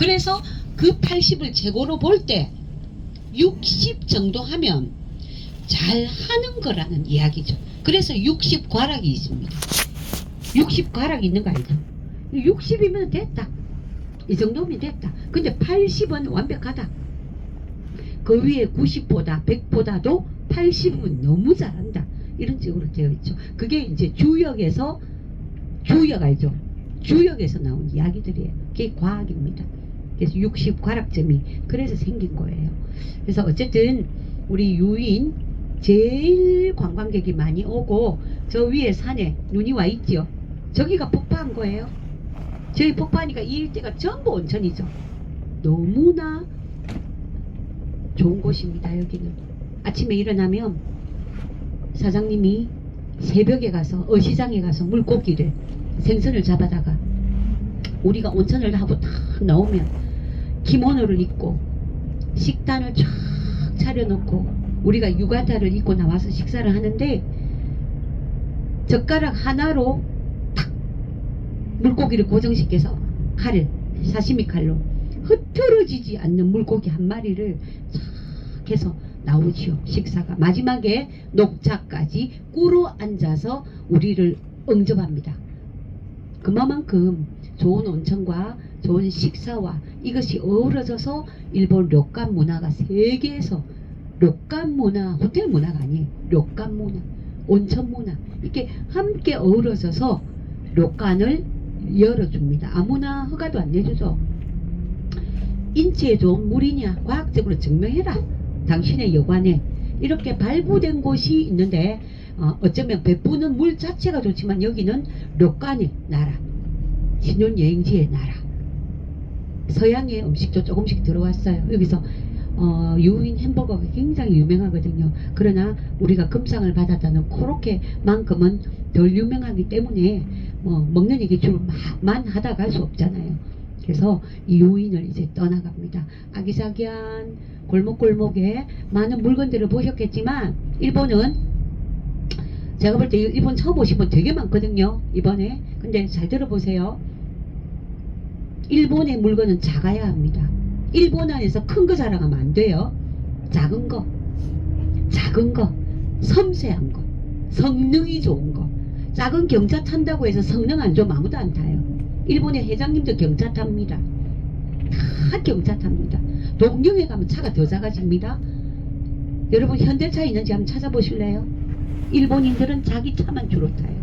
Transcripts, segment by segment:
그래서 그 80을 최고로 볼 때 60 정도 하면 잘 하는 거라는 이야기죠. 그래서 60 과락이 있습니다. 60 과락이 있는 거 알죠? 60이면 됐다. 이 정도면 됐다. 근데 80은 완벽하다. 그 위에 90보다 100보다도 80은 너무 잘한다. 이런 식으로 되어 있죠. 그게 이제 주역에서 주역 알죠? 주역에서 나온 이야기들이에요. 그게 과학입니다. 그래서 60 과락점이 그래서 생긴 거예요. 그래서 어쨌든 우리 유인 제일 관광객이 많이 오고 저 위에 산에 눈이 와 있지요. 저기가 폭파한 거예요. 저기 폭파하니까 이 일대가 전부 온천이죠. 너무나 좋은 곳입니다. 여기는 아침에 일어나면 사장님이 새벽에 가서 어시장에 가서 물고기를 생선을 잡아다가 우리가 온천을 하고 딱 나오면 기모노를 입고 식단을 쫙 차려놓고 우리가 유가타를 입고 나와서 식사를 하는데 젓가락 하나로 탁 물고기를 고정시켜서 칼을 사시미 칼로 흐트러지지 않는 물고기 한 마리를 쫙 해서 나오지요. 식사가 마지막에 녹차까지 꿇어 앉아서 우리를 응접합니다. 그만큼 좋은 온천과 좋은 식사와 이것이 어우러져서 일본 료칸 문화가 세계에서 료칸 문화, 호텔 문화가 아니에요. 료칸 문화, 온천 문화 이렇게 함께 어우러져서 료칸을 열어줍니다. 아무나 허가도 안 내주죠. 인체에 좋은 물이냐 과학적으로 증명해라. 당신의 여관에 이렇게 발부된 곳이 있는데 어쩌면 베푸는 물 자체가 좋지만 여기는 료칸의 나라, 신혼여행지의 나라. 서양의 음식도 조금씩 들어왔어요. 여기서 유인 햄버거가 굉장히 유명하거든요. 그러나 우리가 금상을 받았다는 코로케만큼은 덜 유명하기 때문에 먹는 얘기 줄만 하다 갈 수 없잖아요. 그래서 이 유인을 이제 떠나갑니다. 아기자기한 골목골목에 많은 물건들을 보셨겠지만 일본은 제가 볼 때 일본 처음 오신 분 되게 많거든요. 이번에. 근데 잘 들어보세요. 일본의 물건은 작아야 합니다. 일본 안에서 큰 거 자랑하면 안 돼요. 작은 거, 섬세한 거, 성능이 좋은 거. 작은 경차 탄다고 해서 성능 안 좋으면 아무도 안 타요. 일본의 회장님도 경차 탑니다. 다 경차 탑니다. 동경에 가면 차가 더 작아집니다. 여러분 현대차 있는지 한번 찾아보실래요? 일본인들은 자기 차만 주로 타요.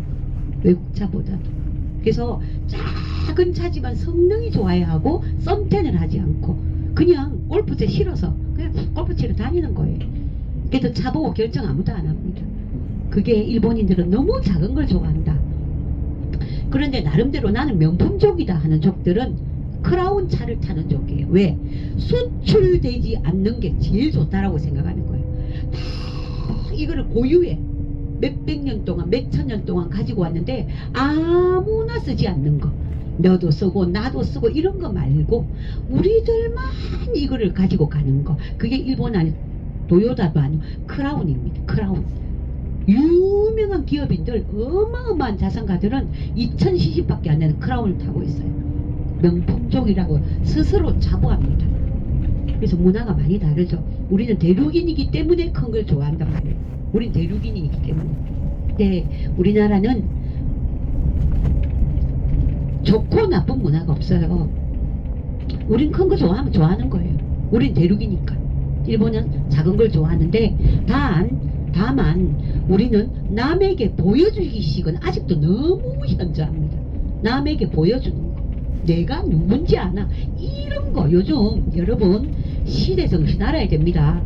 외국 차보다도. 그래서 작은 차지만 성능이 좋아야 하고 썸텐을 하지 않고 그냥 골프채 실어서 그냥 골프 치러 다니는 거예요. 그래도 차 보고 결정 아무도 안 합니다. 그게 일본인들은 너무 작은 걸 좋아한다. 그런데 나름대로 나는 명품족이다 하는 족들은 크라운 차를 타는 족이에요. 왜? 수출되지 않는 게 제일 좋다라고 생각하는 거예요. 다 이거를 고유해. 몇백 년 동안 몇천 년 동안 가지고 왔는데 아무나 쓰지 않는 거, 너도 쓰고 나도 쓰고 이런 거 말고 우리들만 이거를 가지고 가는 거, 그게 일본 아니 도요타도 아니고 크라운입니다. 크라운. 유명한 기업인들 어마어마한 자산가들은 2000cc밖에 안 되는 크라운을 타고 있어요. 명품족이라고 스스로 자부합니다. 그래서 문화가 많이 다르죠. 우리는 대륙인이기 때문에 큰 걸 좋아한단 말이에요. 우린 대륙인이기 때문에. 근데 우리나라는 좋고 나쁜 문화가 없어요. 우린 큰 거 좋아하면 좋아하는 거예요. 우린 대륙이니까. 일본은 작은 걸 좋아하는데 다만 우리는 남에게 보여주기식은 아직도 너무 현저합니다. 남에게 보여주는 거, 내가 누군지 아나, 이런 거 요즘 여러분 시대정신 알아야 됩니다.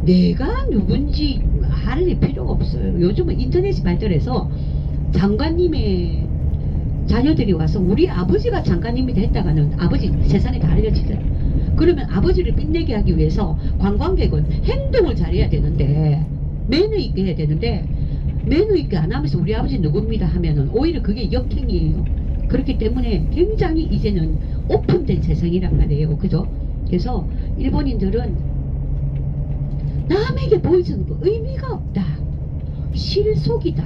내가 누군지 할 필요가 없어요. 요즘은 인터넷이 발달해서 장관님의 자녀들이 와서 우리 아버지가 장관님이 됐다가는 아버지 세상에 다 알려지잖아요. 그러면 아버지를 빛내게 하기 위해서 관광객은 행동을 잘해야 되는데, 매너 있게 해야 되는데, 매너 있게 안 하면서 우리 아버지 누굽니다 하면은 오히려 그게 역행이에요. 그렇기 때문에 굉장히 이제는 오픈된 세상이란 말이에요. 그죠? 그래서 일본인들은 남에게 보여주는 거 의미가 없다. 실속이다.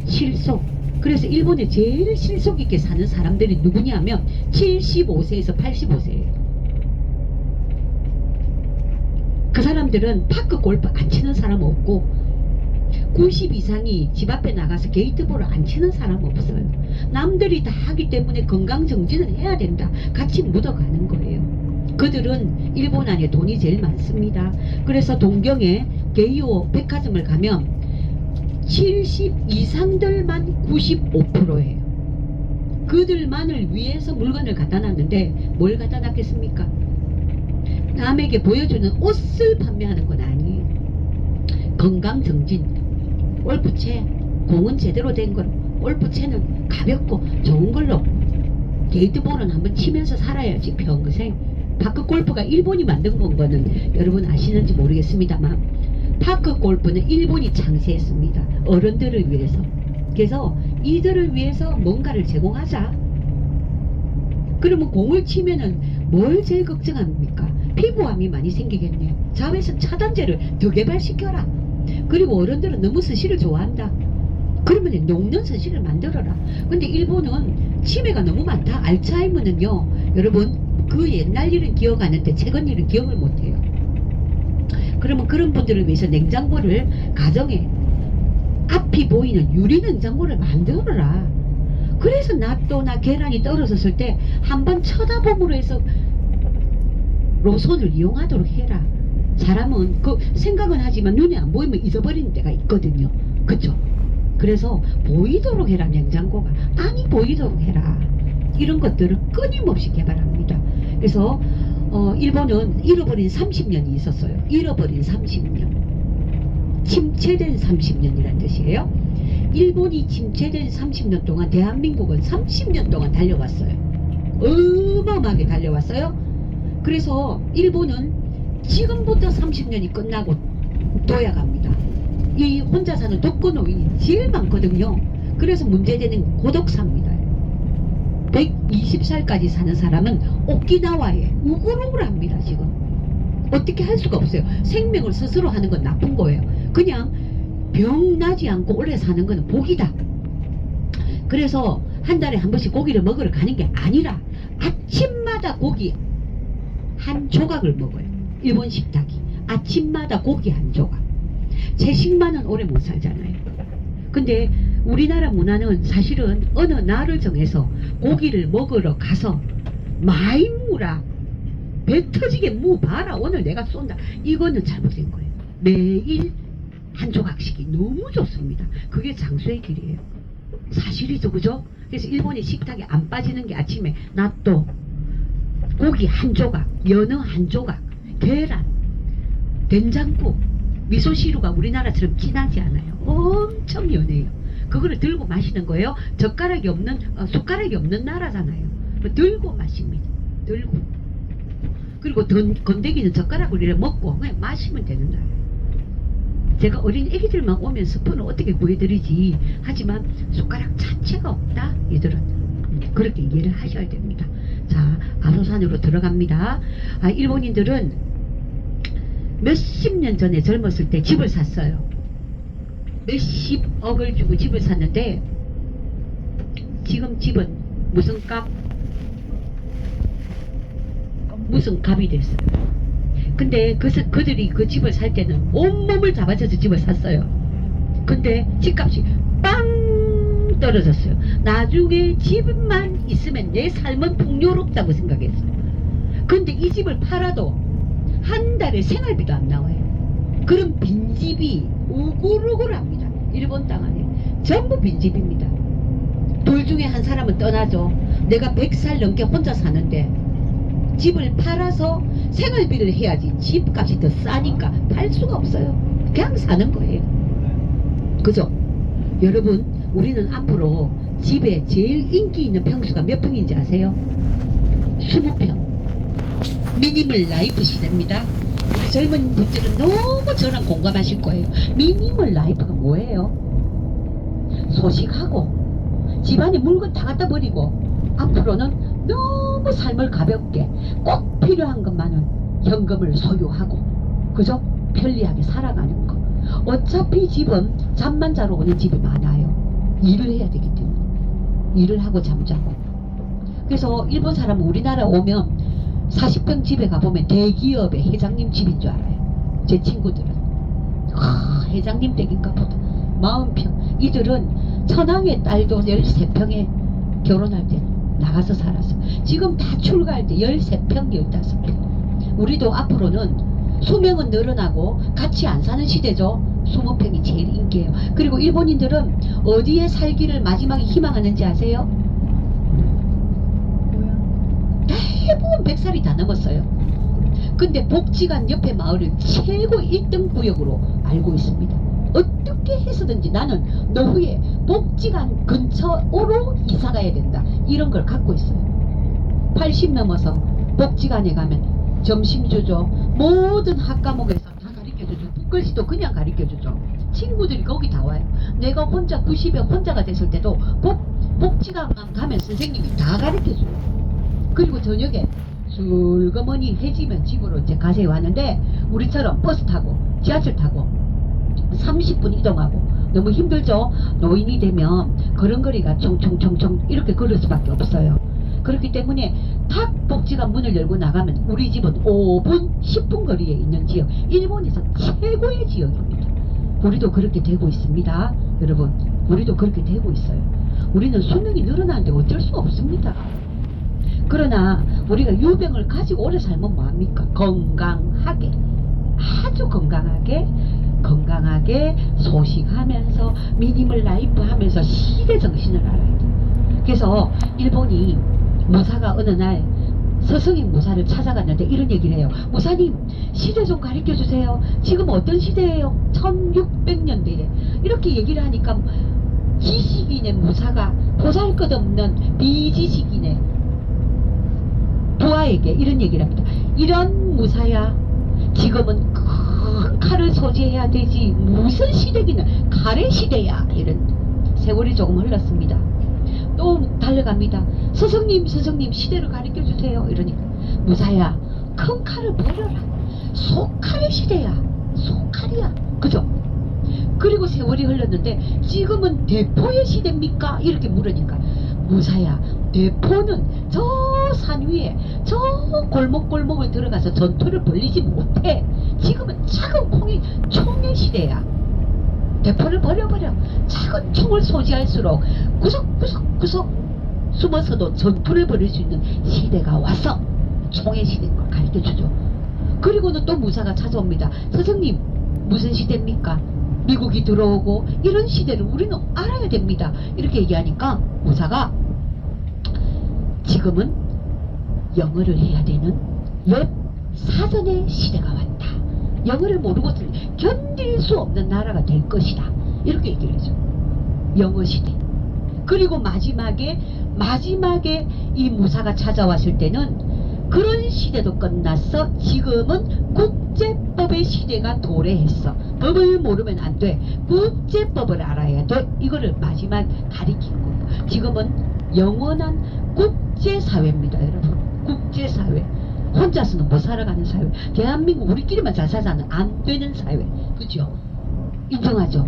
실속. 그래서 일본에 제일 실속 있게 사는 사람들이 누구냐면 75세에서 85세예요. 그 사람들은 파크 골프 안 치는 사람 없고 90 이상이 집 앞에 나가서 게이트볼을 안 치는 사람 없어요. 남들이 다 하기 때문에 건강정진을 해야 된다. 같이 묻어가는 거예요. 그들은 일본 안에 돈이 제일 많습니다. 그래서 동경에 게이오 백화점을 가면 70 이상들만 95%예요. 그들만을 위해서 물건을 갖다 놨는데 뭘 갖다 놨겠습니까? 남에게 보여주는 옷을 판매하는 건 아니에요. 건강정진, 골프채, 공은 제대로 된 걸, 골프채는 가볍고 좋은 걸로 게이트볼은 한번 치면서 살아야지 평생. 파크 골프가 일본이 만든 거는 여러분 아시는지 모르겠습니다만 파크 골프는 일본이 창시했습니다. 어른들을 위해서. 그래서 이들을 위해서 뭔가를 제공하자. 그러면 공을 치면은 뭘 제일 걱정합니까? 피부암이 많이 생기겠네요. 자외선 차단제를 더 개발시켜라. 그리고 어른들은 너무 스시를 좋아한다. 그러면 녹는 스시를 만들어라. 근데 일본은 치매가 너무 많다. 알츠하이머는요, 여러분 그 옛날 일은 기억하는데 최근 일은 기억을 못해요. 그러면 그런 분들을 위해서 냉장고를 가정에 앞이 보이는 유리 냉장고를 만들어라. 그래서 낫또나 계란이 떨어졌을 때 한번 쳐다봄으로 해서 로손을 이용하도록 해라. 사람은 그 생각은 하지만 눈에 안 보이면 잊어버리는 데가 있거든요. 그쵸? 그래서 보이도록 해라. 냉장고가 아니 보이도록 해라. 이런 것들을 끊임없이 개발합니다. 그래서 일본은 잃어버린 30년이 있었어요. 잃어버린 30년, 침체된 30년이란 뜻이에요. 일본이 침체된 30년 동안 대한민국은 30년 동안 달려왔어요. 어마어마하게 달려왔어요. 그래서 일본은 지금부터 30년이 끝나고 도약합니다. 이 혼자 사는 독거노인이 제일 많거든요. 그래서 문제되는 고독사입니다. 120살까지 사는 사람은 오키나와에 우글우글합니다. 지금 어떻게 할 수가 없어요. 생명을 스스로 하는 건 나쁜 거예요. 그냥 병 나지 않고 오래 사는 건 복이다. 그래서 한 달에 한 번씩 고기를 먹으러 가는 게 아니라 아침마다 고기 한 조각을 먹어요. 일본 식탁이 아침마다 고기 한 조각. 채식만은 오래 못 살잖아요. 근데 우리나라 문화는 사실은 어느 날을 정해서 고기를 먹으러 가서 많이 무라, 배 터지게 무 봐라, 오늘 내가 쏜다. 이거는 잘못된 거예요. 매일 한 조각씩이 너무 좋습니다. 그게 장수의 길이에요. 사실이죠, 그죠? 그래서 일본의 식탁에 안 빠지는 게 아침에 낫또, 고기 한 조각, 연어 한 조각, 계란, 된장국, 미소시루가 우리나라처럼 진하지 않아요. 엄청 연해요. 그거를 들고 마시는 거예요. 젓가락이 없는, 숟가락이 없는 나라잖아요. 들고 마십니다. 들고. 그리고 건더기는 젓가락으로 이렇게 먹고 그냥 마시면 되는 나라예요. 제가 어린 애기들만 오면 스푼을 어떻게 구해드리지 하지만 숟가락 자체가 없다. 이들은 그렇게 이해를 하셔야 됩니다. 자, 아소산으로 들어갑니다. 일본인들은 몇십 년 전에 젊었을 때 집을 샀어요. 몇십억을 주고 집을 샀는데 지금 집은 무슨 값이 됐어요. 근데 그들이 그 집을 살 때는 온몸을 잡아줘서 집을 샀어요. 근데 집값이 빵 떨어졌어요. 나중에 집만 있으면 내 삶은 풍요롭다고 생각했어요. 근데 이 집을 팔아도 한 달에 생활비도 안 나와요. 그럼 빈집이 우글우글합니다. 일본 땅 안에 전부 빈집입니다. 둘 중에 한 사람은 떠나죠. 내가 100살 넘게 혼자 사는데 집을 팔아서 생활비를 해야지 집값이 더 싸니까 팔 수가 없어요. 그냥 사는 거예요. 그죠? 여러분, 우리는 앞으로 집에 제일 인기 있는 평수가 몇 평인지 아세요? 20평. 미니멀 라이프 시대입니다. 우리 젊은 분들은 너무 저랑 공감하실 거예요. 미니멀 라이프가 뭐예요? 소식하고 집안에 물건 다 갖다 버리고 앞으로는 너무 삶을 가볍게 꼭 필요한 것만은 현금을 소유하고, 그죠? 편리하게 살아가는 거. 어차피 집은 잠만 자러 오는 집이 많아요. 일을 해야 되기 때문에. 일을 하고 잠자고. 그래서 일본 사람은 우리나라 오면 40평 집에 가보면 대기업의 회장님 집인 줄 알아요. 제 친구들은. 회장님 댁인가 보다. 40평. 이들은 천황의 딸도 13평에 결혼할 때 나가서 살았어. 지금 다 출가할 때 13평, 15평. 우리도 앞으로는 수명은 늘어나고 같이 안 사는 시대죠. 20평이 제일 인기예요. 그리고 일본인들은 어디에 살기를 마지막에 희망하는지 아세요? 대부분 100살이 다 넘었어요. 근데 복지관 옆에 마을을 최고 1등 구역으로 알고 있습니다. 어떻게 해서든지 나는 노후에 복지관 근처로 이사 가야 된다. 이런 걸 갖고 있어요. 80 넘어서 복지관에 가면 점심 주죠. 모든 학과목에서 다 가르쳐주죠. 북글씨도 그냥 가르쳐주죠. 친구들이 거기 다 와요. 내가 혼자 90에 혼자가 됐을 때도 복지관만 가면 선생님이 다 가르쳐줘요. 그리고 저녁에 슬그머니 해지면 집으로 이제 가세요 하는데, 우리처럼 버스 타고 지하철 타고 30분 이동하고 너무 힘들죠. 노인이 되면 걸음걸이가 총총총총 이렇게 걸을 수밖에 없어요. 그렇기 때문에 탁 복지관 문을 열고 나가면 우리 집은 5분 10분 거리에 있는 지역, 일본에서 최고의 지역입니다. 우리도 그렇게 되고 있습니다. 여러분, 우리도 그렇게 되고 있어요. 우리는 수명이 늘어나는데 어쩔 수 없습니다. 그러나 우리가 유병을 가지고 오래 살면 뭐합니까? 건강하게, 아주 건강하게 소식하면서 미니멀 라이프 하면서 시대 정신을 알아야 돼. 그래서 일본이 무사가 어느 날 서승인 무사를 찾아갔는데 이런 얘기를 해요. 무사님, 시대 좀 가르쳐 주세요. 지금 어떤 시대예요? 1600년대에. 이렇게 얘기를 하니까 지식인의 무사가 보잘것없는 비지식인의 부하에게 이런 얘기를 합니다. 이런 무사야, 지금은 큰 칼을 소지해야 되지 무슨 시대기는 칼의 시대야. 이런. 세월이 조금 흘렀습니다. 또 달려갑니다. 스승님 시대를 가르쳐 주세요. 이러니까 무사야, 큰 칼을 버려라. 소칼의 시대야. 소칼이야. 그죠? 그리고 세월이 흘렀는데 지금은 대포의 시대입니까? 이렇게 물으니까 무사야, 대포는 저 산 위에 저 골목골목을 들어가서 전투를 벌리지 못해. 지금은 작은 총의 시대야. 대포를 버려버려. 작은 총을 소지할수록 구석구석 숨어서도 전투를 벌일 수 있는 시대가 와서 총의 시대인 걸 가르쳐주죠. 그리고는 또 무사가 찾아옵니다. 스승님, 무슨 시대입니까? 미국이 들어오고 이런 시대를 우리는 알아야 됩니다. 이렇게 얘기하니까 무사가 지금은 영어를 해야 되는 웹 사전의 시대가 왔다. 영어를 모르고는 견딜 수 없는 나라가 될 것이다. 이렇게 얘기를 해줘. 영어 시대. 그리고 마지막에 이 무사가 찾아왔을 때는 그런 시대도 끝났어. 지금은 국제법의 시대가 도래했어. 법을 모르면 안 돼. 국제법을 알아야 돼. 이거를 마지막 가리킨 거예요. 지금은 영원한 국제사회입니다, 여러분. 국제사회. 혼자서는 못 살아가는 사회. 대한민국 우리끼리만 잘 살아는 안 되는 사회. 그죠? 인정하죠?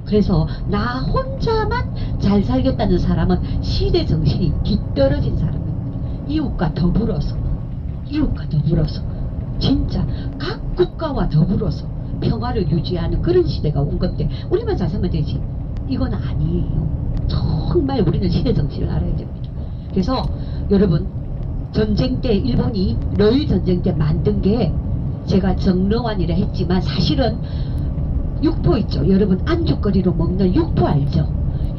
그래서 나 혼자만 잘 살겠다는 사람은 시대 정신이 뒤떨어진 사람입니다. 이웃과 더불어서 진짜 각 국가와 더불어서 평화를 유지하는 그런 시대가 온 건데 우리만 잘 살면 되지. 이건 아니에요. 정말 우리는 시대 정신을 알아야 됩니다. 그래서 여러분, 전쟁 때 일본이 러일 전쟁 때 만든 게 제가 정러완이라 했지만 사실은 육포 있죠. 여러분, 안주거리로 먹는 육포 알죠?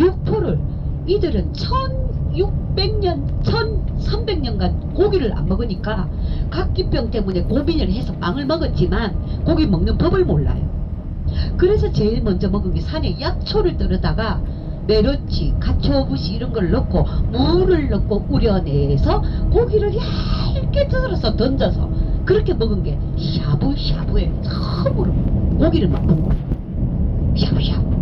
육포를 이들은 1600년 1300년간 고기를 안 먹으니까 각기병 때문에 고민을 해서 빵을 먹었지만 고기 먹는 법을 몰라요. 그래서 제일 먼저 먹은 게 산에 약초를 떨어다가 메로치, 가초부시 이런 걸 넣고 물을 넣고 우려내서 고기를 얇게 썰어서 던져서 그렇게 먹은 게 샤브샤브에 처음으로 고기를 먹는 거예요. 샤브샤브.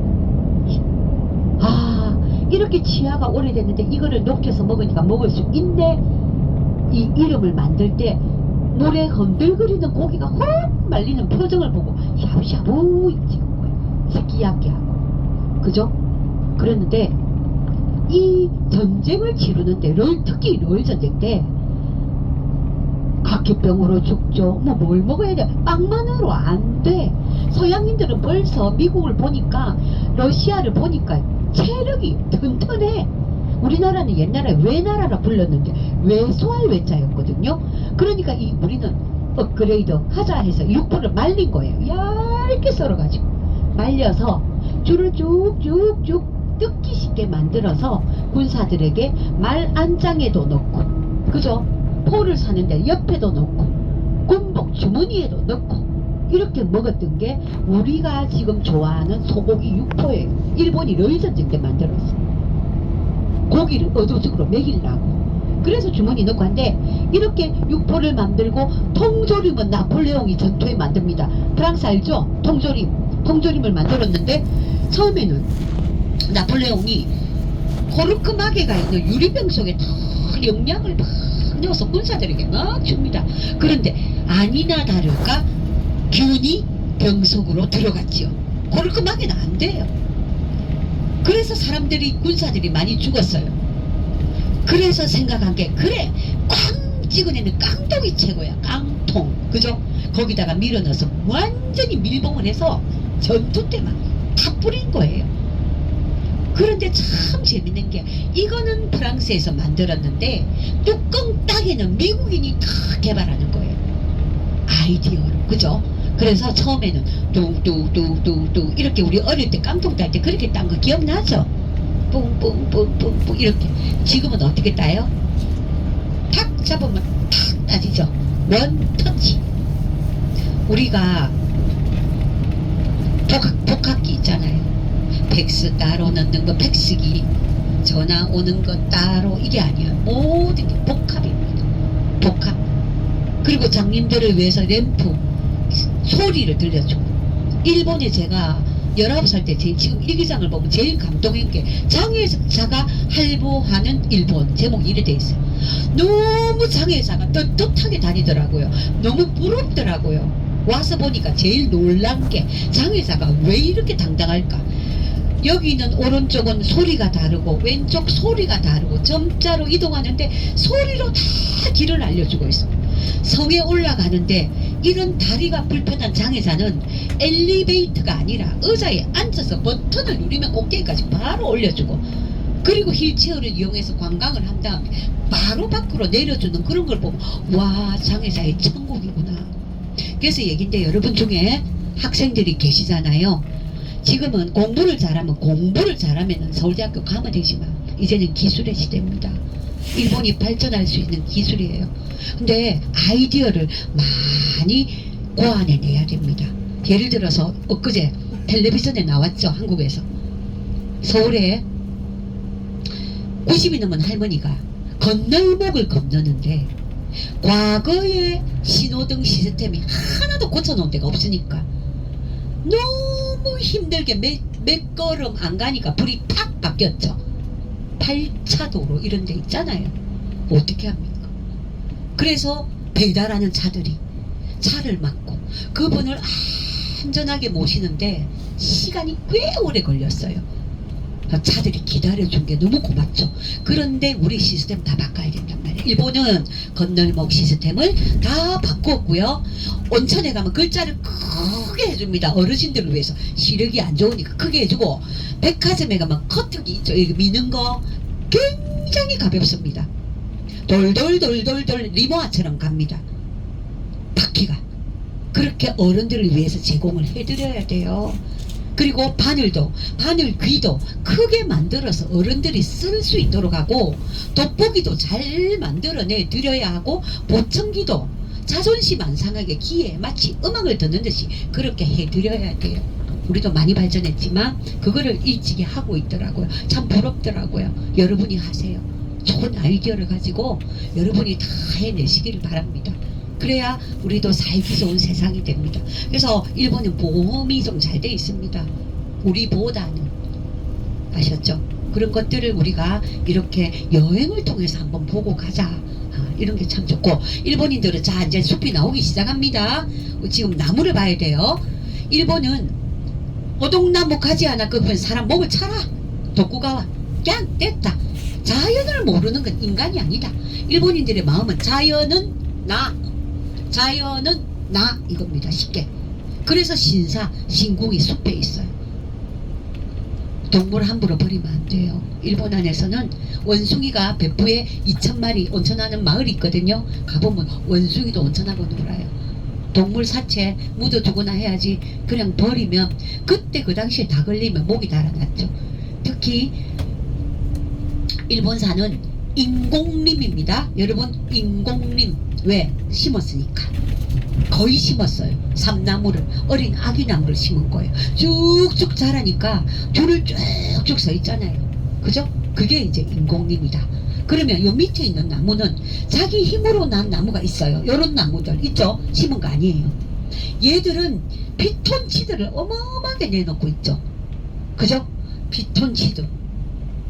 이렇게 치아가 오래됐는데 이거를 녹여서 먹으니까 먹을 수 있네. 이 이름을 만들 때 물에 흔들거리는 고기가 확 말리는 표정을 보고 샤브샤브 찍은 거예요. 스키야키하고. 그죠? 그랬는데 이 전쟁을 치르는데 특히 롤 전쟁 때 각기병으로 죽죠. 뭐 뭘 먹어야 돼? 빵만으로 안 돼. 서양인들은 벌써 미국을 보니까 러시아를 보니까 체력이 튼튼해. 우리나라는 옛날에 외나라라 불렀는데 외소할 외자였거든요. 그러니까 우리는 업그레이드 하자 해서 육포를 말린 거예요. 얇게 썰어가지고 말려서 줄을 쭉쭉쭉 뜯기 쉽게 만들어서 군사들에게 말 안장에도 넣고, 그죠? 포를 사는데 옆에도 넣고 군복 주머니에도 넣고 이렇게 먹었던 게 우리가 지금 좋아하는 소고기 육포예요. 일본이 러일전쟁 때 만들었어. 고기를 의도적으로 먹이려고. 그래서 주머니 넣고 한데, 이렇게 육포를 만들고 통조림은 나폴레옹이 전투에 만듭니다. 프랑스 알죠? 통조림을 만들었는데 처음에는 나폴레옹이 코르크마개가 있는 유리병 속에 다 영양을 막 넣어서 군사들에게 막 줍니다. 그런데 아니나 다를까 균이 병 속으로 들어갔지요. 코르크마개는 안 돼요. 그래서 군사들이 많이 죽었어요. 그래서 생각한 게, 그래, 꽝 찍어내는 깡통이 최고야. 깡통, 그죠? 거기다가 밀어 넣어서 완전히 밀봉을 해서 전투 때만 다 뿌린 거예요. 그런데 참 재밌는 게, 이거는 프랑스에서 만들었는데 뚜껑 따개는 미국인이 다 개발하는 거예요. 아이디어로, 그죠? 그래서 처음에는 뚝뚝뚝뚝뚝 이렇게 우리 어릴 때 깡통 딸 때 그렇게 딴 거 기억나죠? 뿡뿡뿡뿡뿡 이렇게. 지금은 어떻게 따요? 탁 잡으면 탁 따지죠. 원 터치. 우리가 복합기 있잖아요. 팩스 따로 넣는 거, 팩스기, 전화 오는 거 따로, 이게 아니야. 모든 게 복합입니다. 복합. 그리고 장님들을 위해서 램프, 소리를 들려주고. 일본에 제가 19살 때 지금 일기장을 보면 제일 감동한 게, 장애자가 할보하는 일본, 제목이 이래 돼 있어요. 너무 장애자가 떳떳하게 다니더라고요. 너무 부럽더라고요. 와서 보니까 제일 놀란 게, 장애자가 왜 이렇게 당당할까. 여기는 오른쪽은 소리가 다르고 왼쪽 소리가 다르고 점자로 이동하는데 소리로 다 길을 알려주고 있어. 성에 올라가는데 이런 다리가 불편한 장애자는 엘리베이터가 아니라 의자에 앉아서 버튼을 누르면 꼭대기까지 바로 올려주고, 그리고 휠체어를 이용해서 관광을 한 다음에 바로 밖으로 내려주는 그런 걸 보면, 와, 장애자의 천국이구나. 그래서 얘긴데, 여러분 중에 학생들이 계시잖아요. 지금은 공부를 잘하면 서울대학교 가면 되지만 이제는 기술의 시대입니다. 일본이 발전할 수 있는 기술이에요. 근데 아이디어를 많이 고안해내야 됩니다. 예를 들어서 엊그제 텔레비전에 나왔죠. 한국에서 서울에 90이 넘은 할머니가 건널목을 건너는데 과거의 신호등 시스템이 하나도 고쳐놓은 데가 없으니까 너무 힘들게 몇 걸음 안 가니까 불이 팍 바뀌었죠. 8차 도로 이런 데 있잖아요. 어떻게 합니까? 그래서 배달하는 차들이 차를 막고 그분을 안전하게 모시는데 시간이 꽤 오래 걸렸어요. 차들이 기다려준 게 너무 고맙죠. 그런데 우리 시스템 다 바꿔야 된단 말이에요. 일본은 건널목 시스템을 다 바꿨고요. 온천에 가면 글자를 크게 해줍니다. 어르신들을 위해서. 시력이 안 좋으니까 크게 해주고, 백화점에 가면 커트기 있죠. 이거 미는 거 굉장히 가볍습니다. 돌돌돌돌돌 리모아처럼 갑니다. 바퀴가. 그렇게 어른들을 위해서 제공을 해드려야 돼요. 그리고 바늘 귀도 크게 만들어서 어른들이 쓸 수 있도록 하고, 돋보기도 잘 만들어내 드려야 하고, 보청기도 자존심 안 상하게 귀에 마치 음악을 듣는 듯이 그렇게 해드려야 돼요. 우리도 많이 발전했지만 그거를 일찍이 하고 있더라고요. 참 부럽더라고요. 여러분이 하세요. 좋은 아이디어를 가지고 여러분이 다 해내시기를 바랍니다. 그래야 우리도 살기 좋은 세상이 됩니다. 그래서 일본은 보험이 좀 잘 돼 있습니다. 우리보다는. 아셨죠? 그런 것들을 우리가 이렇게 여행을 통해서 한번 보고 가자. 이런 게 참 좋고, 일본인들은 자 이제 숲이 나오기 시작합니다. 지금 나무를 봐야 돼요. 일본은 오동나무 가지 않아 그 사람 목을 차라. 독구가와 그냥 됐다. 자연을 모르는 건 인간이 아니다. 일본인들의 마음은 자연은 나 이겁니다. 쉽게. 그래서 신궁이 숲에 있어요. 동물 함부로 버리면 안 돼요. 일본 안에서는 원숭이가別府에 2,000마리 온천하는 마을이 있거든요. 가보면 원숭이도 온천하고 놀아요. 동물 사체 묻어두거나 해야지. 그냥 버리면 그때 그 당시에 다 걸리면 목이 달아났죠. 특히 일본산은 인공림입니다. 여러분, 인공림. 왜? 심었으니까. 거의 심었어요. 삼나무를, 어린 아기나무를 심은 거예요. 쭉쭉 자라니까 줄을 쭉쭉 서 있잖아요. 그죠? 그게 이제 인공림이다. 그러면 요 밑에 있는 나무는 자기 힘으로 난 나무가 있어요. 요런 나무들 있죠? 심은 거 아니에요. 얘들은 피톤치드를 어마어마하게 내놓고 있죠. 그죠? 피톤치드.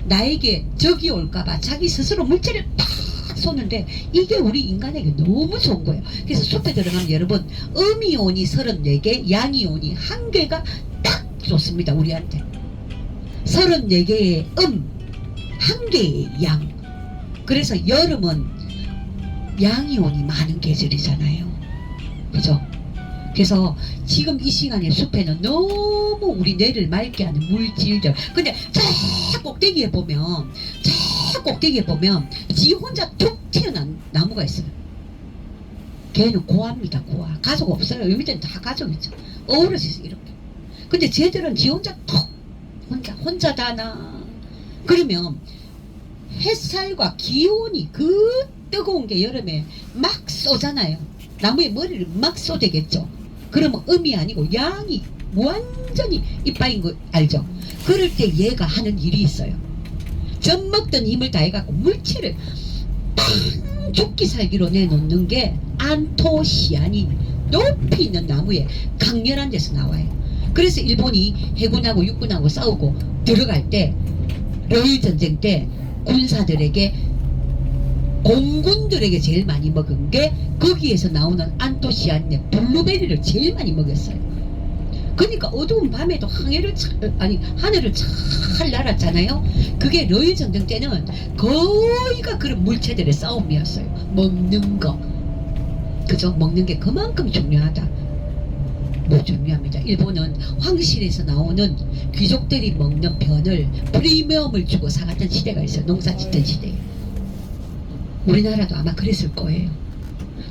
나에게 적이 올까봐 자기 스스로 물질을 팍 쏘는데 이게 우리 인간에게 너무 좋은 거예요. 그래서 숲에 들어가면 여러분, 음이온이 34개, 양이온이 1개가 딱 좋습니다. 우리한테 34개의 1개의 양. 그래서 여름은 양이온이 많은 계절이잖아요. 그죠? 그래서 지금 이 시간에 숲에는 너무 우리 뇌를 맑게 하는 물질들. 근데 저 꼭대기에 보면 지 혼자 툭 튀어난 나무가 있어요. 걔는 고아입니다. 고아. 가족 없어요. 요 밑에는 다 가족이죠. 어우러져서 이렇게. 근데 쟤들은 지 혼자 툭 혼자 다나. 그러면 햇살과 기온이 그 뜨거운 게 여름에 막 쏘잖아요. 나무에 머리를 막 쏘대겠죠. 그러면 음이 아니고 양이 완전히 이빠인 거 알죠? 그럴 때 얘가 하는 일이 있어요. 젖 먹던 힘을 다해갖고 물질을 팡 죽기 살기로 내놓는 게 안토시아닌, 높이 있는 나무에 강렬한 데서 나와요. 그래서 일본이 해군하고 육군하고 싸우고 들어갈 때, 러일 전쟁 때 군사들에게, 공군들에게 제일 많이 먹은 게 거기에서 나오는 안토시아닌의 블루베리를 제일 많이 먹였어요. 그러니까 어두운 밤에도 하늘을 잘 날았잖아요. 그게 러일 전쟁 때는 거의가 그런 물체들의 싸움이었어요. 먹는 거. 그죠? 먹는 게 그만큼 중요하다. 뭐 중요합니다. 일본은 황실에서 나오는 귀족들이 먹는 변을 프리미엄을 주고 사갔던 시대가 있어요. 농사 짓던 시대에. 우리나라도 아마 그랬을 거예요.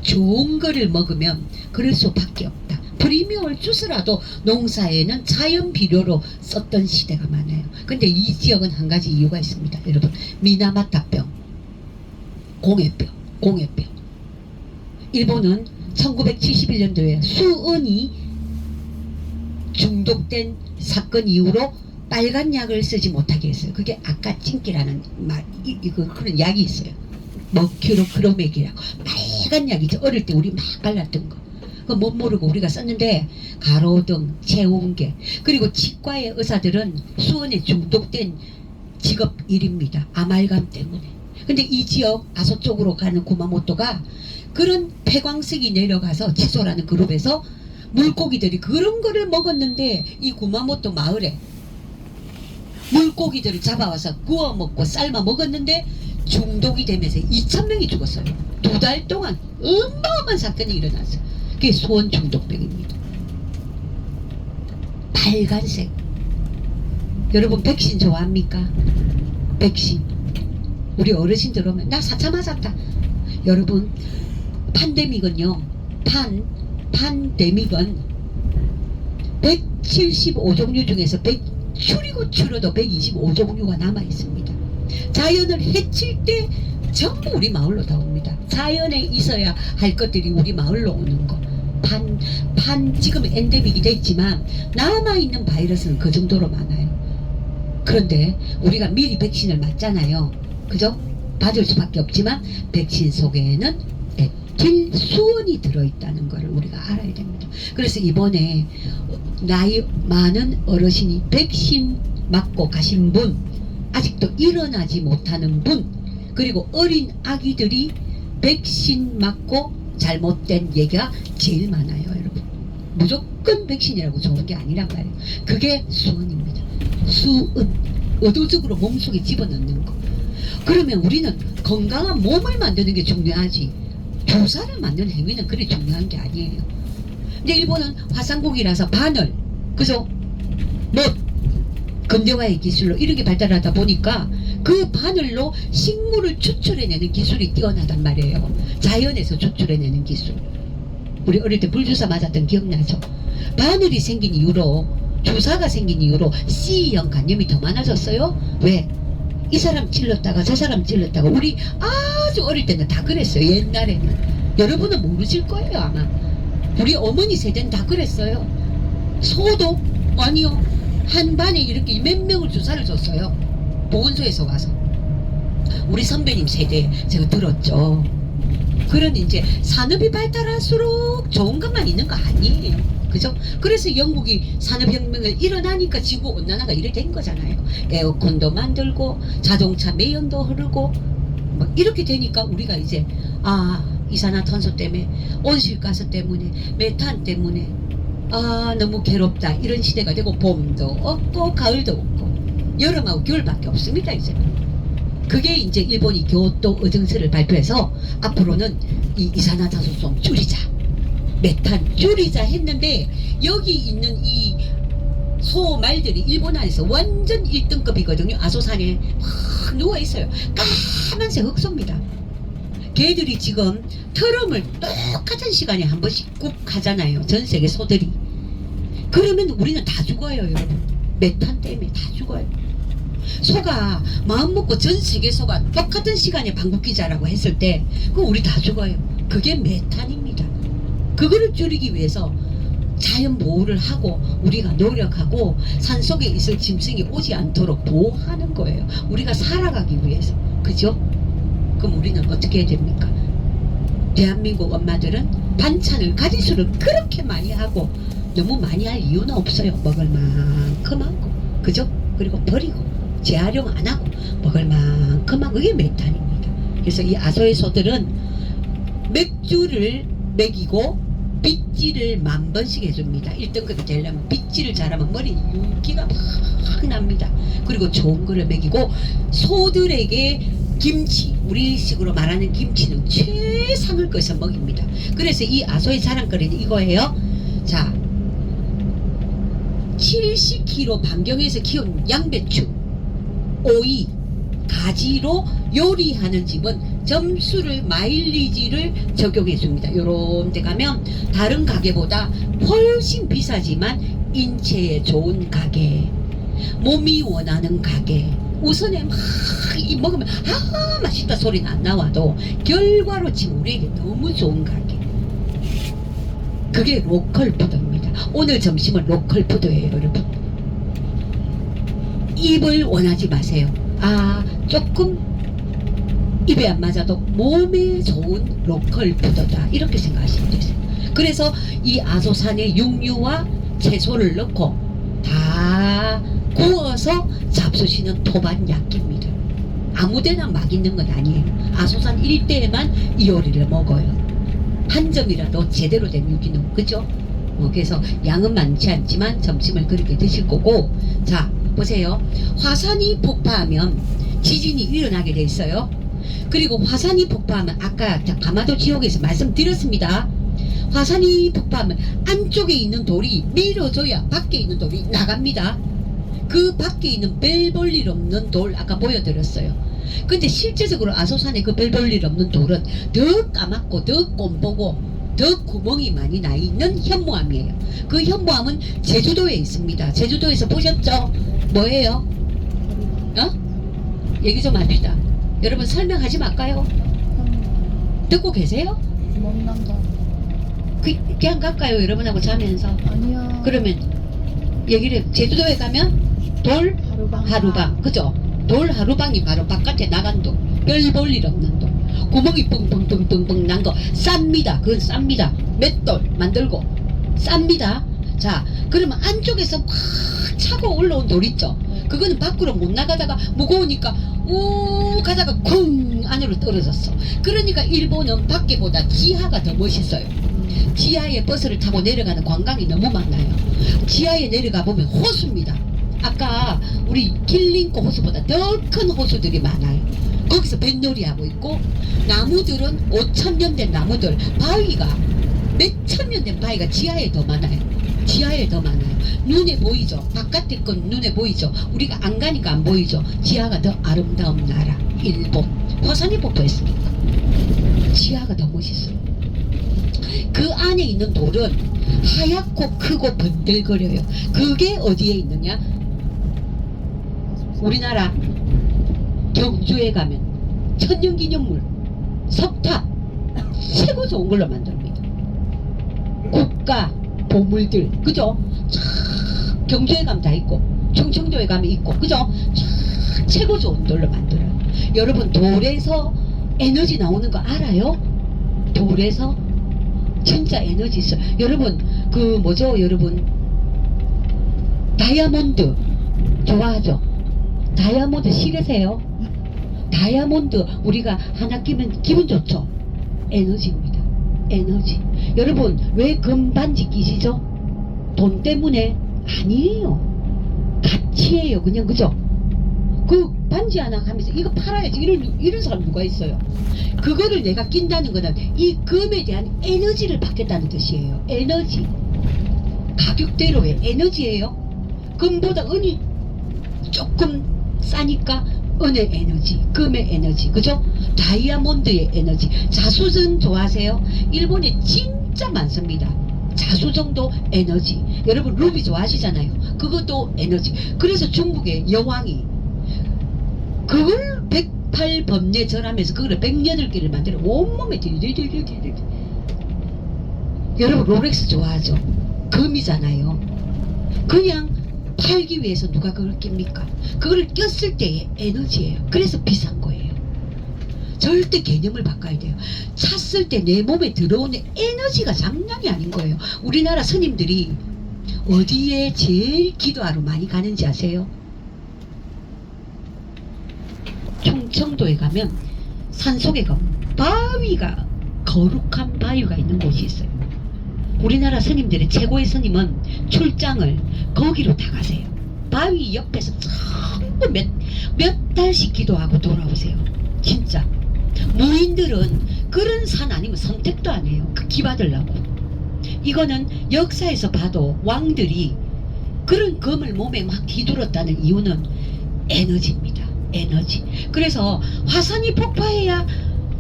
좋은 거를 먹으면 그럴 수밖에 없다. 프리미엄을 주스라도 농사에는 자연 비료로 썼던 시대가 많아요. 근데 이 지역은 한 가지 이유가 있습니다. 여러분, 미나마타병, 공해병. 일본은 1971년도에 수은이 중독된 사건 이후로 빨간 약을 쓰지 못하게 했어요. 그게 아카친키라는 그런 약이 있어요. 머큐로크로맥이라고 빨간 약이죠. 어릴 때 우리 막 발랐던 거. 그거 못 모르고 우리가 썼는데 가로등, 체온계, 그리고 치과의 의사들은 수은에 중독된 직업 1위입니다. 아말감 때문에. 근데 이 지역 아소 쪽으로 가는 구마모토가 그런 폐광석이 내려가서 치소라는 그룹에서 물고기들이 그런 거를 먹었는데, 이 구마모토 마을에 물고기들을 잡아와서 구워 먹고 삶아 먹었는데 중독이 되면서 2,000명이 죽었어요. 2달 동안 어마어마한 사건이 일어났어요. 그게 수은 중독병입니다. 빨간색. 여러분, 백신 좋아합니까? 백신. 우리 어르신들 오면 나 4차 맞았다. 여러분, 팬데믹은요, 팬데믹은 175종류 중에서 줄여도 125종류가 남아 있습니다. 자연을 해칠 때 전부 우리 마을로 다 옵니다. 자연에 있어야 할 것들이 우리 마을로 오는 거. 지금 엔데믹이 됐지만 남아있는 바이러스는 그 정도로 많아요. 그런데 우리가 미리 백신을 맞잖아요. 그죠? 맞을 수밖에 없지만 백신 속에는 에틸 수은이 들어있다는 걸 우리가 알아야 됩니다. 그래서 이번에 나이 많은 어르신이 백신 맞고 가신 분, 아직도 일어나지 못하는 분, 그리고 어린 아기들이 백신 맞고 잘못된 얘기가 제일 많아요. 여러분, 무조건 백신이라고 좋은 게 아니란 말이에요. 그게 수은입니다. 수은. 의도적으로 몸속에 집어넣는 거. 그러면 우리는 건강한 몸을 만드는 게 중요하지 주사를 만드는 행위는 그리 중요한 게 아니에요. 근데 일본은 화상국이라서 바늘, 그죠? 못, 근대화의 기술로 이렇게 발달하다 보니까 그 바늘로 식물을 추출해내는 기술이 뛰어나단 말이에요. 자연에서 추출해내는 기술. 우리 어릴 때 불주사 맞았던 기억나죠? 바늘이 생긴 이후로, 주사가 생긴 이후로 C형 간염이 더 많아졌어요. 왜? 이 사람 찔렀다가 저 사람 찔렀다가 우리 아주 어릴 때는 다 그랬어요. 옛날에는. 여러분은 모르실 거예요 아마. 우리 어머니 세대는 다 그랬어요. 소도 아니요. 한 반에 이렇게 몇 명을 주사를 줬어요. 보건소에서 와서. 우리 선배님 세대 제가 들었죠. 그런 이제 산업이 발달할수록 좋은 것만 있는 거 아니에요. 그죠? 그래서 영국이 산업혁명을 일어나니까 지구온난화가 이래 된 거잖아요. 에어컨도 만들고 자동차 매연도 흐르고 막 이렇게 되니까 우리가 이제 이산화탄소 때문에 온실가스 때문에 메탄 때문에 너무 괴롭다 이런 시대가 되고 봄도 없고 가을도 없고 여름하고 겨울밖에 없습니다 이제. 그게 이제 일본이 교토 의정서를 발표해서 앞으로는 이 이산화탄소성 줄이자 메탄 줄이자 했는데 여기 있는 이 소말들이 일본 안에서 완전 1등급이거든요. 아소산에 막 누워있어요. 까만색 흑소입니다. 걔들이 지금 트럼을 똑같은 시간에 한 번씩 꾹 하잖아요. 전 세계 소들이. 그러면 우리는 다 죽어요 여러분. 메탄 때문에 다 죽어요. 소가 마음먹고 전 세계 소가 똑같은 시간에 방귀뀌자라고 했을 때 그럼 우리 다 죽어요. 그게 메탄입니다. 그거를 줄이기 위해서 자연 보호를 하고 우리가 노력하고 산속에 있을 짐승이 오지 않도록 보호하는 거예요. 우리가 살아가기 위해서. 그죠? 그럼 우리는 어떻게 해야 됩니까? 대한민국 엄마들은 반찬을 가짓수를 그렇게 많이 하고 너무 많이 할 이유는 없어요. 먹을 만큼 하고 그죠? 그리고 버리고 재활용 안 하고 먹을 만큼 하고 이게 메탄입니다. 그래서 이 아소의 소들은 맥주를 먹이고 빗질을 10,000번씩 해줍니다. 1등급이 되려면 빗질을 잘하면 머리 윤기가 막 납니다. 그리고 좋은 거를 먹이고 소들에게 김치, 우리식으로 말하는 김치는 최상을 것을 먹입니다. 그래서 이 아소의 자랑거리는 이거예요. 자, 70km 반경에서 키운 양배추, 오이, 가지로 요리하는 집은 점수를 마일리지를 적용해 줍니다. 요런 데 가면 다른 가게보다 훨씬 비싸지만 인체에 좋은 가게, 몸이 원하는 가게, 우선에 막 먹으면 맛있다 소리는 안 나와도 결과로 지금 우리에게 너무 좋은 가게. 그게 로컬 푸드입니다. 오늘 점심은 로컬 푸드예요 여러분. 입을 원하지 마세요. 조금 입에 안 맞아도 몸에 좋은 로컬 푸드다 이렇게 생각하시면 되세요. 그래서 이 아소산에 육류와 채소를 넣고 다 구워서 잡수시는 토반야끼입니다. 아무데나 막 있는 건 아니에요. 아소산 일대에만 이 요리를 먹어요. 한 점이라도 제대로 된 유기농, 그죠? 그래서 양은 많지 않지만 점심을 그렇게 드실 거고. 자, 보세요. 화산이 폭파하면 지진이 일어나게 돼 있어요. 그리고 화산이 폭파하면 아까 가마도 지옥에서 말씀드렸습니다. 화산이 폭파하면 안쪽에 있는 돌이 밀어줘야 밖에 있는 돌이 나갑니다. 그 밖에 있는 별 볼 일 없는 돌 아까 보여드렸어요. 근데 실제적으로 아소산의 그 별 볼 일 없는 돌은 더 까맣고 더 꼼보고 더 구멍이 많이 나 있는 현무암이에요. 그 현무암은 제주도에 있습니다. 제주도에서 보셨죠? 뭐예요? 얘기 좀 합시다. 여러분 설명하지 말까요? 듣고 계세요? 그냥 갈까요? 여러분하고 자면서. 아니요. 그러면 얘기를 제주도에 가면 돌 하루방 그죠? 돌 하루방이 바로 바깥에 나간 돌, 별 볼 일 없는 돌, 구멍이 뻥뻥뻥뻥뻥 난 거 쌉니다. 그건 쌉니다. 맷돌 만들고 쌉니다. 자, 그러면 안쪽에서 막 차고 올라온 돌 있죠? 그거는 밖으로 못 나가다가 무거우니까 우 가다가 쿵 안으로 떨어졌어. 그러니까 일본은 밖에보다 지하가 더 멋있어요. 지하에 버스를 타고 내려가는 관광이 너무 많아요. 지하에 내려가 보면 호수입니다. 아까 우리 길링코 호수보다 더 큰 호수들이 많아요. 거기서 뱃놀이 하고 있고, 나무들은 5,000년 된 나무들, 바위가 몇천 년 된 바위가 지하에 더 많아요. 지하에 더 많아요. 눈에 보이죠? 바깥에 건 눈에 보이죠? 우리가 안 가니까 안 보이죠? 지하가 더 아름다운 나라, 일본. 화산이 폭포했으니까 지하가 더 멋있어요. 그 안에 있는 돌은 하얗고 크고 번들거려요. 그게 어디에 있느냐? 우리나라 경주에 가면 천년기념물 석탑 최고 좋은 걸로 만듭니다. 국가 보물들, 그죠? 촤, 경주에 가면 다 있고, 충청도에 가면 있고, 그죠? 촤, 최고 좋은 돌로 만들어요. 여러분, 돌에서 에너지 나오는 거 알아요? 돌에서 진짜 에너지 있어요. 여러분, 그 뭐죠? 여러분, 다이아몬드 좋아하죠? 다이아몬드 싫으세요? 다이아몬드 우리가 하나 끼면 기분 좋죠? 에너지입니다. 에너지. 여러분, 왜 금반지 끼시죠? 돈 때문에? 아니에요. 가치예요. 그냥, 그죠? 그 반지 하나 하면서 이거 팔아야지 이런 사람 누가 있어요? 그거를 내가 낀다는 거는 이 금에 대한 에너지를 받겠다는 뜻이에요. 에너지. 가격대로의 에너지예요. 금보다 은이 조금 싸니까 은의 에너지, 금의 에너지, 그죠? 다이아몬드의 에너지. 자수정 좋아하세요? 일본에 진짜 많습니다. 자수정도 에너지. 여러분 루비 좋아하시잖아요. 그것도 에너지. 그래서 중국의 여왕이 그걸 108번뇌 절하면서 그걸 108개를 만들어 온몸에 들들들들들. 여러분 롤렉스 좋아하죠? 금이잖아요. 그냥 팔기 위해서 누가 그걸 낍니까? 그걸 꼈을 때의 에너지예요. 그래서 비싼 거예요. 절대 개념을 바꿔야 돼요. 찼을 때 내 몸에 들어오는 에너지가 장난이 아닌 거예요. 우리나라 스님들이 어디에 제일 기도하러 많이 가는지 아세요? 충청도에 가면 산속에 가면 바위가, 거룩한 바위가 있는 곳이 있어요. 우리나라 스님들의 최고의 스님은 출장을 거기로 다 가세요. 바위 옆에서 전부 몇 달씩 기도하고 돌아오세요. 진짜. 무인들은 그런 산 아니면 선택도 안 해요. 그 기받으려고. 이거는 역사에서 봐도 왕들이 그런 금을 몸에 막 뒤돌았다는 이유는 에너지입니다. 에너지. 그래서 화산이 폭파해야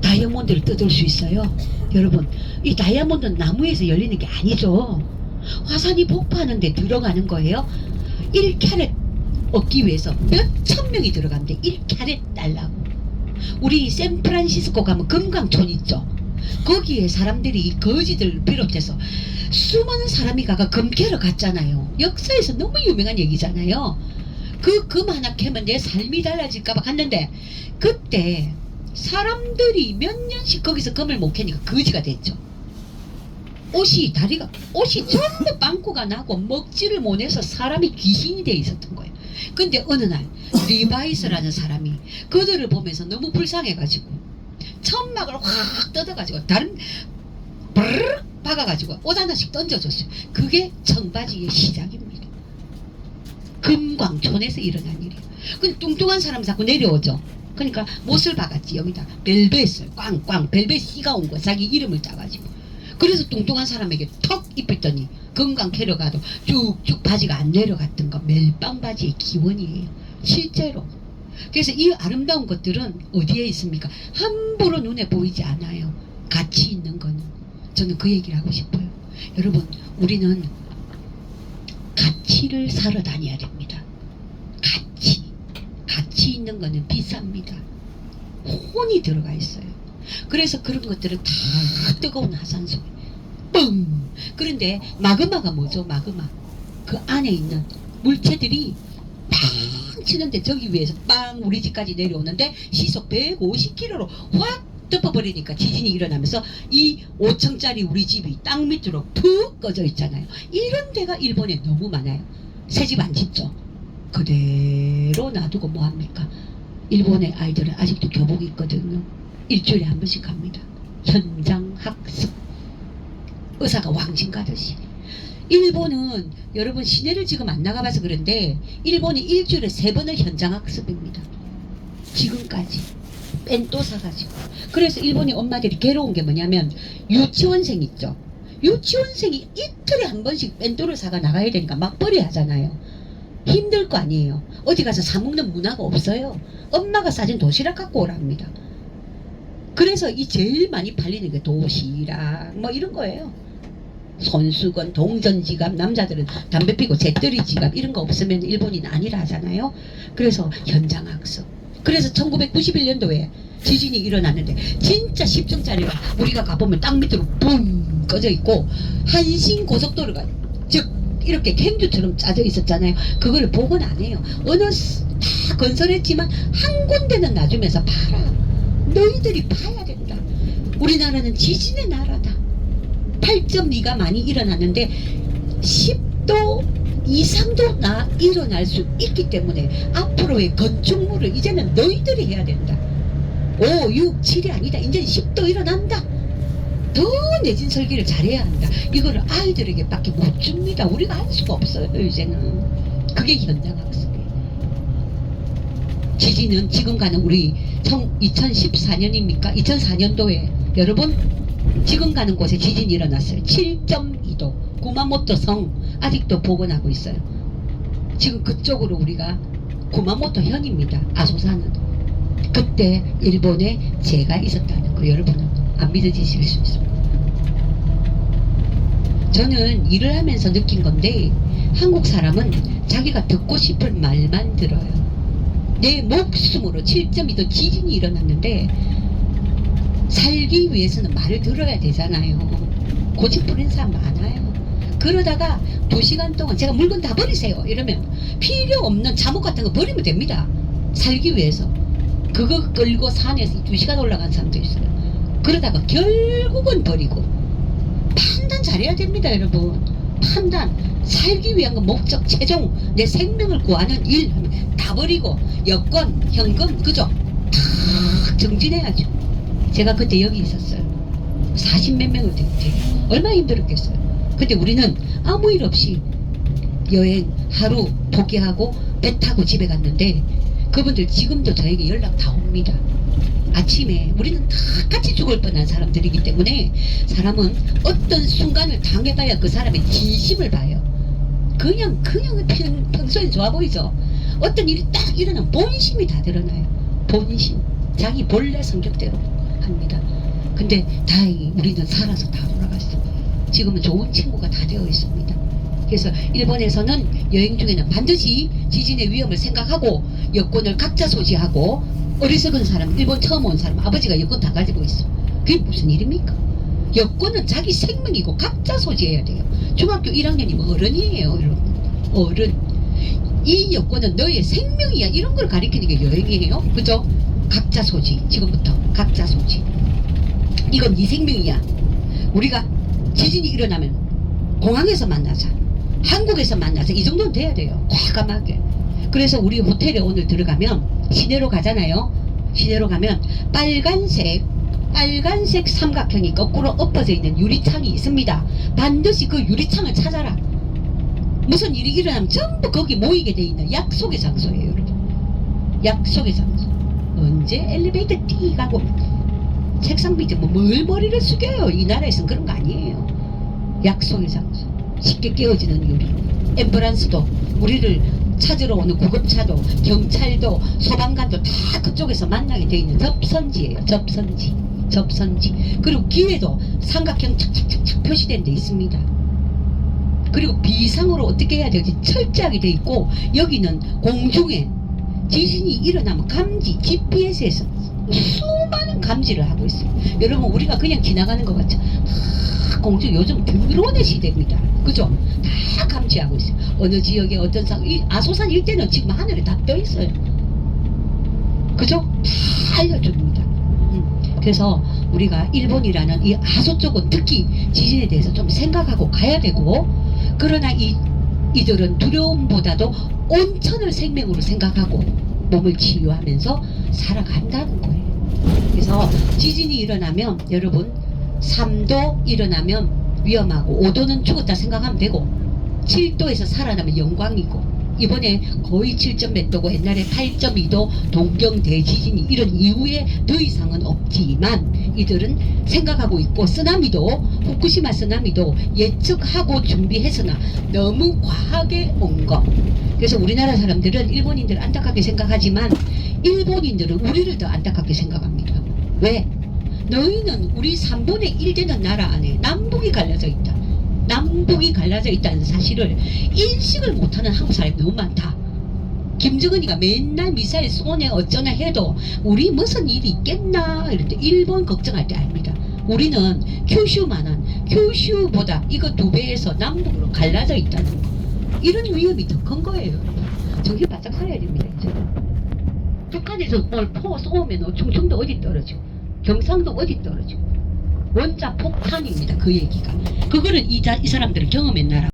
다이아몬드를 뜯을 수 있어요. 여러분, 이 다이아몬드는 나무에서 열리는 게 아니죠. 화산이 폭파하는데 들어가는 거예요. 1캐럿 얻기 위해서 몇천 명이 들어가는데 1캐럿 달라고. 우리 샌프란시스코 가면 금강촌 있죠. 거기에 사람들이 거지들 비롯해서 수많은 사람이 가가 금캐러 갔잖아요. 역사에서 너무 유명한 얘기잖아요. 그 금 하나 캐면 내 삶이 달라질까봐 갔는데 그때 사람들이 몇 년씩 거기서 금을 못 캐니까 거지가 됐죠. 옷이 전부 빵꾸가 나고 먹지를 못해서 사람이 귀신이 돼 있었던 거예요. 근데 어느 날 리바이스라는 사람이 그들을 보면서 너무 불쌍해가지고 천막을 확 뜯어가지고 다른 브르르 박아가지고 옷 하나씩 던져줬어요. 그게 청바지의 시작입니다. 금광촌에서 일어난 일이에요. 근데 뚱뚱한 사람 자꾸 내려오죠. 그러니까 못을 박았지. 여기다 벨벳을 꽝꽝 벨벳 씨가 온 거야. 자기 이름을 짜가지고. 그래서 뚱뚱한 사람에게 턱 입혔더니 금강 캐러 가도 쭉쭉 바지가 안 내려갔던 거 멜빵 바지의 기원이에요. 실제로. 그래서 이 아름다운 것들은 어디에 있습니까? 함부로 눈에 보이지 않아요. 가치 있는 거는. 저는 그 얘기를 하고 싶어요. 여러분, 우리는 가치를 사러 다녀야 됩니다. 가치 있는 거는 비쌉니다. 혼이 들어가 있어요. 그래서 그런 것들은 다 뜨거운 화산 속에 뻥. 그런데 마그마가 뭐죠? 마그마. 그 안에 있는 물체들이 팡 치는데 저기 위에서 빵 우리 집까지 내려오는데 시속 150km로 확 덮어버리니까 지진이 일어나면서 이 5층짜리 우리 집이 땅 밑으로 푹 꺼져 있잖아요. 이런 데가 일본에 너무 많아요. 새 집 안 짓죠. 그대로 놔두고 뭐합니까? 일본의 아이들은 아직도 교복이 있거든요. 일주일에 한 번씩 갑니다. 현장 학습. 의사가 왕진 가듯이. 일본은 여러분 시내를 지금 안 나가봐서 그런데 일본이 일주일에 3번을 현장학습입니다. 지금까지 뺀또 사가지고. 그래서 일본이 엄마들이 괴로운 게 뭐냐면 유치원생 있죠. 유치원생이 이틀에 한 번씩 뺀또를 사가 나가야 되니까 맞벌이 하잖아요. 힘들 거 아니에요. 어디 가서 사 먹는 문화가 없어요. 엄마가 싸진 도시락 갖고 오랍니다. 그래서 이 제일 많이 팔리는 게 도시락 뭐 이런 거예요. 손수건, 동전지갑, 남자들은 담배 피고 재떨이 지갑 이런 거 없으면 일본인 아니라 하잖아요. 그래서 현장학습. 그래서 1991년도에 지진이 일어났는데 진짜 10층짜리가 우리가 가보면 땅 밑으로 붕 꺼져 있고 한신 고속도로가 즉 이렇게 캔주처럼 짜져 있었잖아요. 그거를 복원 안 해요. 다 건설했지만 한 군데는 놔주면서 팔아. 너희들이 파야 된다. 우리나라는 지진의 나라다. 8.2가 많이 일어났는데 10도 이상도 일어날 수 있기 때문에 앞으로의 건축물을 이제는 너희들이 해야 된다. 5, 6, 7이 아니다. 이제 10도 일어난다. 더 내진 설계를 잘해야 한다. 이거를 아이들에게 밖에 못 줍니다. 우리가 할 수가 없어요. 이제는. 그게 현장학습이에요. 지진은 지금 가는 우리 2014년입니까? 2004년도에 여러분 지금 가는 곳에 지진이 일어났어요. 7.2도 구마모토 성 아직도 복원하고 있어요. 지금 그쪽으로 우리가 구마모토 현입니다. 아소사는. 그때 일본에 재가 있었다는 거 여러분은 안 믿어지실 수 있습니다. 저는 일을 하면서 느낀 건데 한국 사람은 자기가 듣고 싶은 말만 들어요. 내 목숨으로 7.2도 지진이 일어났는데 살기 위해서는 말을 들어야 되잖아요. 고집 부리는 사람 많아요. 그러다가 2시간 동안 제가 물건 다 버리세요 이러면 필요 없는 잠옷 같은 거 버리면 됩니다. 살기 위해서. 그거 끌고 산에서 2시간 올라간 사람도 있어요. 그러다가 결국은 버리고. 판단 잘해야 됩니다 여러분. 판단. 살기 위한 건 목적 최종 내 생명을 구하는 일 다 버리고 여권 현금 그죠 다 정진해야죠. 제가 그때 여기 있었어요. 40몇 명을 됐대요. 얼마나 힘들었겠어요. 근데 우리는 아무 일 없이 여행 하루 포기하고 배 타고 집에 갔는데 그분들 지금도 저에게 연락 다 옵니다. 아침에 우리는 다 같이 죽을 뻔한 사람들이기 때문에 사람은 어떤 순간을 당해봐야 그 사람의 진심을 봐요. 그냥 평소에 좋아 보이죠. 어떤 일이 딱 일어나면 본심이 다 드러나요. 본심. 자기 본래 성격대로 합니다. 근데 다행히 우리는 살아서 다 돌아갔어. 지금은 좋은 친구가 다 되어 있습니다. 그래서 일본에서는 여행 중에는 반드시 지진의 위험을 생각하고 여권을 각자 소지하고 어리석은 사람, 일본 처음 온 사람 아버지가 여권 다 가지고 있어. 그게 무슨 일입니까? 여권은 자기 생명이고 각자 소지해야 돼요. 중학교 1학년이면 어른이에요. 여러분. 어른. 이 여권은 너의 생명이야. 이런 걸 가리키는 게 여행이에요. 그죠? 각자 소지. 지금부터 각자 소지. 이건 네 생명이야. 우리가 지진이 일어나면 공항에서 만나자. 한국에서 만나자. 이 정도는 돼야 돼요. 과감하게. 그래서 우리 호텔에 오늘 들어가면 시내로 가잖아요. 시내로 가면 빨간색 삼각형이 거꾸로 엎어져 있는 유리창이 있습니다. 반드시 그 유리창을 찾아라. 무슨 일이 일어나면 전부 거기 모이게 돼 있는 약속의 장소예요. 여러분. 약속의 장소. 언제 엘리베이터 띠 가고 책상 밑에 뭘 머리를 숙여요. 이 나라에서는 그런 거 아니에요. 약속의 장소. 쉽게 깨어지는 유리. 앰뷸런스도 우리를 찾으러 오는 구급차도 경찰도 소방관도 다 그쪽에서 만나게 돼 있는 접선지예요. 접선지. 그리고 길에도 삼각형 착착착착 표시된 데 있습니다. 그리고 비상으로 어떻게 해야 될지 철저하게 돼 있고 여기는 공중에 지진이 일어나면 감지 GPS에서 수많은 감지를 하고 있어요. 여러분 우리가 그냥 지나가는 것 같죠? 다 공중 요즘 드론의 시대입니다. 그죠? 다 감지하고 있어요. 어느 지역에 어떤 이 아소산 일대는 지금 하늘에 다 떠 있어요. 그죠? 다 알려줍니다. 그래서 우리가 일본이라는 이 아소 쪽은 특히 지진에 대해서 좀 생각하고 가야 되고 그러나 이들은 두려움보다도 온천을 생명으로 생각하고 몸을 치유하면서 살아간다는 거예요. 그래서 지진이 일어나면 여러분 3도 일어나면 위험하고 5도는 죽었다 생각하면 되고 7도에서 살아나면 영광이고 이번에 거의 7점 몇 도고 옛날에 8.2도 동경 대지진이 이런 이후에 더 이상은 없지만 이들은 생각하고 있고 쓰나미도 후쿠시마 쓰나미도 예측하고 준비해서나 너무 과하게 온 거. 그래서 우리나라 사람들은 일본인들 안타깝게 생각하지만 일본인들은 우리를 더 안타깝게 생각합니다. 왜? 너희는 우리 3분의 1 되는 나라 안에 남북이 갈라져 있다. 남북이 갈라져 있다는 사실을 인식을 못하는 한국 사람이 너무 많다. 김정은이가 맨날 미사일 쏘네 어쩌나 해도 우리 무슨 일이 있겠나 이럴 때 일본 걱정할 때 압니다. 우리는 큐슈만한 큐슈보다 이거 2배에서 남북으로 갈라져 있다는 거. 이런 위험이 더 큰 거예요. 정신 바짝 차려야 됩니다. 이제. 북한에서 뭘 포 쏘면 충청도 어디 떨어지고 경상도 어디 떨어지고 원자 폭탄입니다. 그 얘기가. 그거를 이 사람들은 경험했나라.